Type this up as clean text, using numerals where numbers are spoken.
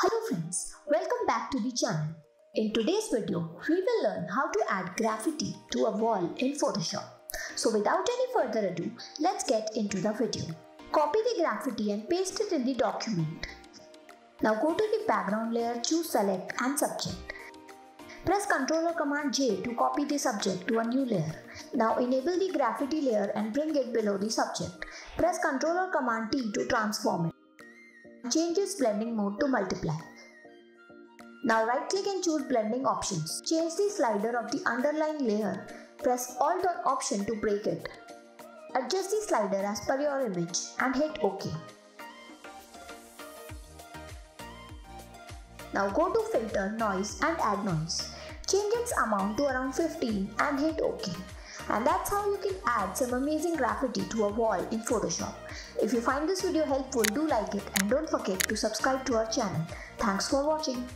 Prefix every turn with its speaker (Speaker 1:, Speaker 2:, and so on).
Speaker 1: Hello friends, welcome back to the channel. In today's video, we will learn how to add graffiti to a wall in Photoshop. So without any further ado, let's get into the video. Copy the graffiti and paste it in the document. Now go to the background layer, choose Select and Subject. Press Ctrl or Command J to copy the subject to a new layer. Now enable the graffiti layer and bring it below the subject. Press Ctrl or Command T to transform it. Change its blending mode to multiply. Now right click and choose blending options. Change the slider of the underlying layer. Press Alt or Option to break it. Adjust the slider as per your image and hit OK. Now go to Filter, Noise and add noise. Change its amount to around 15 and hit OK. And that's how you can add some amazing graffiti to a wall in Photoshop. If you find this video helpful, do like it and don't forget to subscribe to our channel. Thanks for watching.